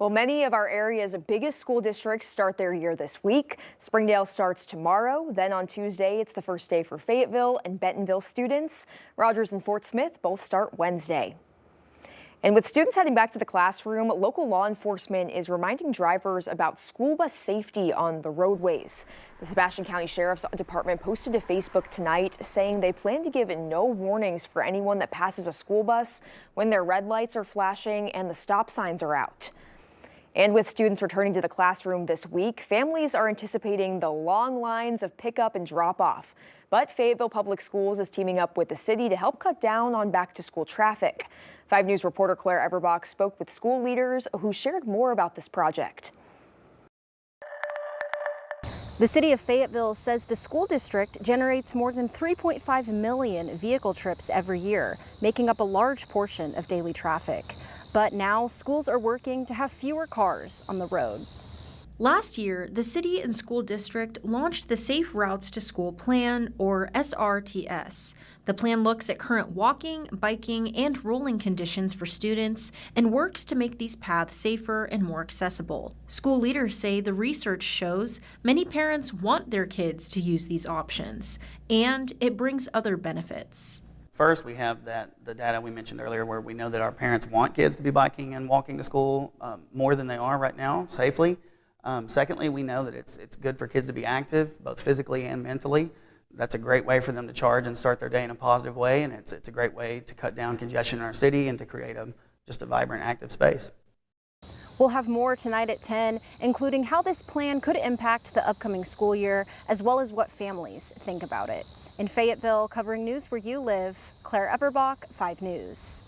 Well, many of our area's biggest school districts start their year this week. Springdale starts tomorrow. Then on Tuesday, it's the first day for Fayetteville and Bentonville students. Rogers and Fort Smith both start Wednesday. And with students heading back to the classroom, local law enforcement is reminding drivers about school bus safety on the roadways. The Sebastian County Sheriff's Department posted to Facebook tonight saying they plan to give no warnings for anyone that passes a school bus when their red lights are flashing and the stop signs are out. And with students returning to the classroom this week, families are anticipating the long lines of pickup and drop off. But Fayetteville Public Schools is teaming up with the city to help cut down on back to school traffic. 5 News reporter Claire Everbach spoke with school leaders who shared more about this project. The city of Fayetteville says the school district generates more than 3.5 million vehicle trips every year, making up a large portion of daily traffic. But now schools are working to have fewer cars on the road. Last year, the city and school district launched the Safe Routes to School Plan, or SRTS. The plan looks at current walking, biking, and rolling conditions for students and works to make these paths safer and more accessible. School leaders say the research shows many parents want their kids to use these options, and it brings other benefits. First, we have the data we mentioned earlier where we know that our parents want kids to be biking and walking to school more than they are right now, safely. Secondly, we know that it's good for kids to be active, both physically and mentally. That's a great way for them to charge and start their day in a positive way, and it's a great way to cut down congestion in our city and to create just a vibrant, active space. We'll have more tonight at 10, including how this plan could impact the upcoming school year, as well as what families think about it. In Fayetteville, covering news where you live, Claire Everbach, 5 News.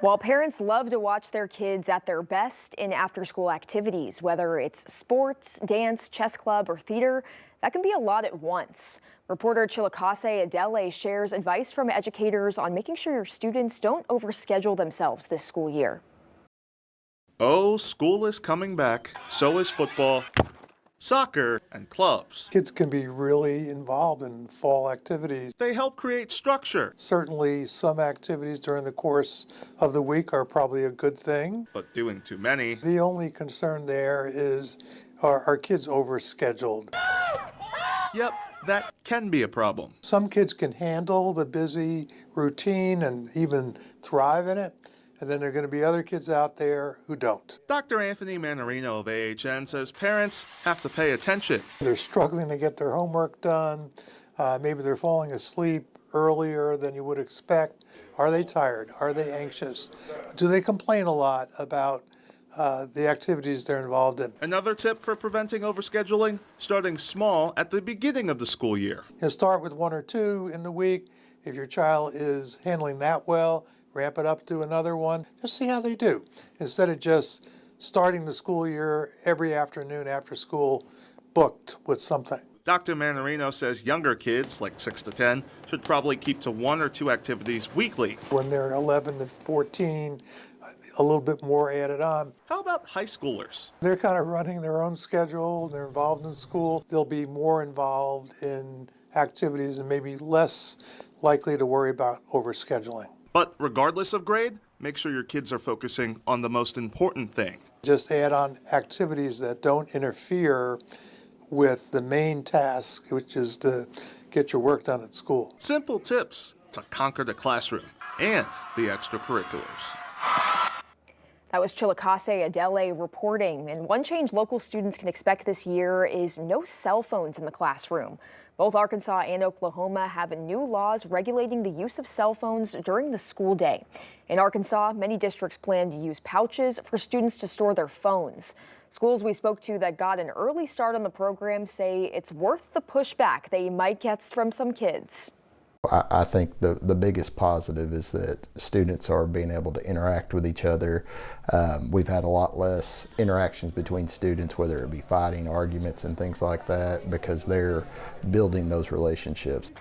While parents love to watch their kids at their best in after-school activities, whether it's sports, dance, chess club, or theater, that can be a lot at once. Reporter Chilakase Adele shares advice from educators on making sure your students don't overschedule themselves this school year. Oh, school is coming back. So is football, soccer, and clubs. Kids can be really involved in fall activities. They help create structure. Certainly some activities during the course of the week are probably a good thing. But doing too many. The only concern there is, are kids overscheduled? Yep, that can be a problem. Some kids can handle the busy routine and even thrive in it. And then there are going to be other kids out there who don't. Dr. Anthony Manarino of AHN says parents have to pay attention. They're struggling to get their homework done. Maybe they're falling asleep earlier than you would expect. Are they tired? Are they anxious? Do they complain a lot about the activities they're involved in? Another tip for preventing overscheduling, starting small at the beginning of the school year. You start with 1 or 2 in the week. If your child is handling that well, ramp it up to another one. Just see how they do. Instead of just starting the school year every afternoon after school booked with something. Dr. Manarino says younger kids, like 6 to 10, should probably keep to 1 or 2 activities weekly. When they're 11 to 14, a little bit more added on. How about high schoolers? They're kind of running their own schedule. They're involved in school. They'll be more involved in activities and maybe less likely to worry about overscheduling. But regardless of grade, make sure your kids are focusing on the most important thing. Just add on activities that don't interfere with the main task, which is to get your work done at school. Simple tips to conquer the classroom and the extracurriculars. That was Chilakase Adele reporting. And one change local students can expect this year is no cell phones in the classroom. Both Arkansas and Oklahoma have new laws regulating the use of cell phones during the school day. In Arkansas, many districts plan to use pouches for students to store their phones. Schools we spoke to that got an early start on the program say it's worth the pushback they might get from some kids. I think the biggest positive is that students are being able to interact with each other. We've had a lot less interactions between students, whether it be fighting, arguments, and things like that, because they're building those relationships.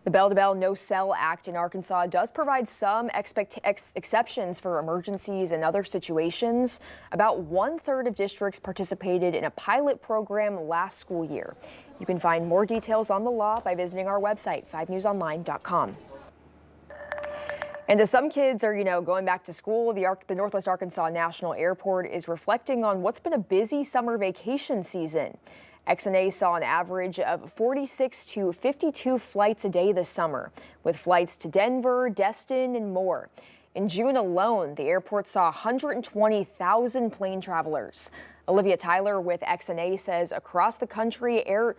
The Bell-to-Bell No Cell Act in Arkansas does provide some exceptions for emergencies and other situations. About 1/3 of districts participated in a pilot program last school year. You can find more details on the law by visiting our website, 5newsonline.com. And as some kids are, going back to school, the Northwest Arkansas National Airport is reflecting on what's been a busy summer vacation season. XNA saw an average of 46 to 52 flights a day this summer, with flights to Denver, Destin, and more. In June alone, the airport saw 120,000 plane travelers. Olivia Tyler with XNA says across the country, air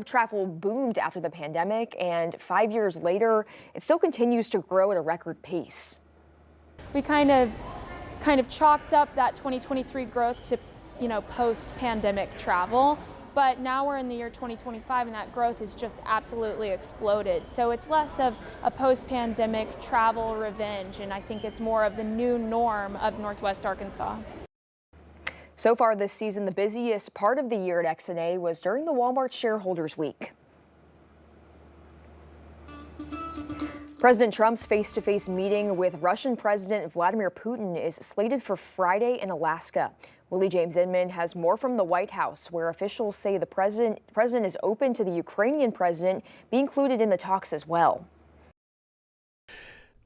travel boomed after the pandemic, and 5 years later, it still continues to grow at a record pace. We kind of chalked up that 2023 growth to, post-pandemic travel. But now we're in the year 2025 and that growth has just absolutely exploded. So it's less of a post-pandemic travel revenge, and I think it's more of the new norm of Northwest Arkansas. So far this season, the busiest part of the year at XNA was during the Walmart Shareholders Week. President Trump's face-to-face meeting with Russian President Vladimir Putin is slated for Friday in Alaska. Willie James Inman has more from the White House, where officials say the president is open to the Ukrainian president be included in the talks as well.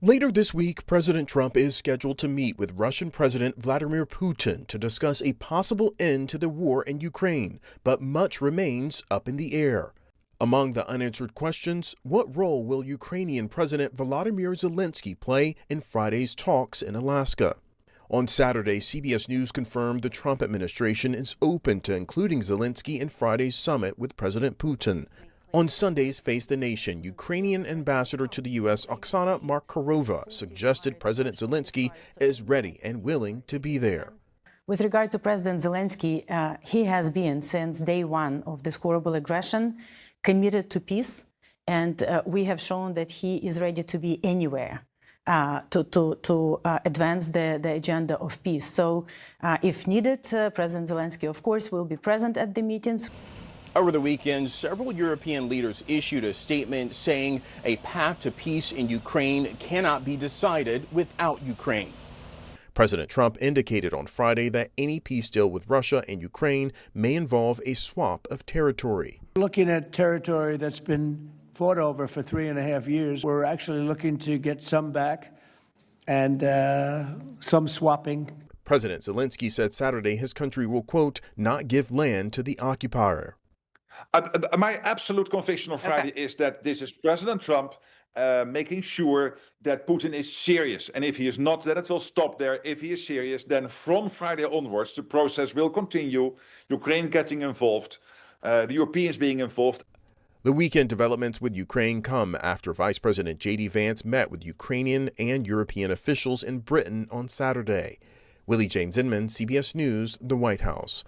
Later this week, President Trump is scheduled to meet with Russian President Vladimir Putin to discuss a possible end to the war in Ukraine, but much remains up in the air. Among the unanswered questions, what role will Ukrainian President Volodymyr Zelensky play in Friday's talks in Alaska? On Saturday, CBS News confirmed the Trump administration is open to including Zelensky in Friday's summit with President Putin. On Sunday's Face the Nation, Ukrainian ambassador to the U.S. Oksana Markarova suggested President Zelensky is ready and willing to be there. With regard to President Zelensky, he has been, since day one of this horrible aggression, committed to peace, and we have shown that he is ready to be anywhere to advance the agenda of peace. So if needed, President Zelensky, of course, will be present at the meetings. Over the weekend, several European leaders issued a statement saying a path to peace in Ukraine cannot be decided without Ukraine. President Trump indicated on Friday that any peace deal with Russia and Ukraine may involve a swap of territory. Looking at territory that's been fought over for 3.5 years, we're actually looking to get some back and some swapping. President Zelensky said Saturday his country will, quote, not give land to the occupier. My absolute conviction on Friday is that this is President Trump making sure that Putin is serious. And if he is not, then it will stop there. If he is serious, then from Friday onwards, the process will continue. Ukraine getting involved, the Europeans being involved. The weekend developments with Ukraine come after Vice President J.D. Vance met with Ukrainian and European officials in Britain on Saturday. Willie James Inman, CBS News, the White House.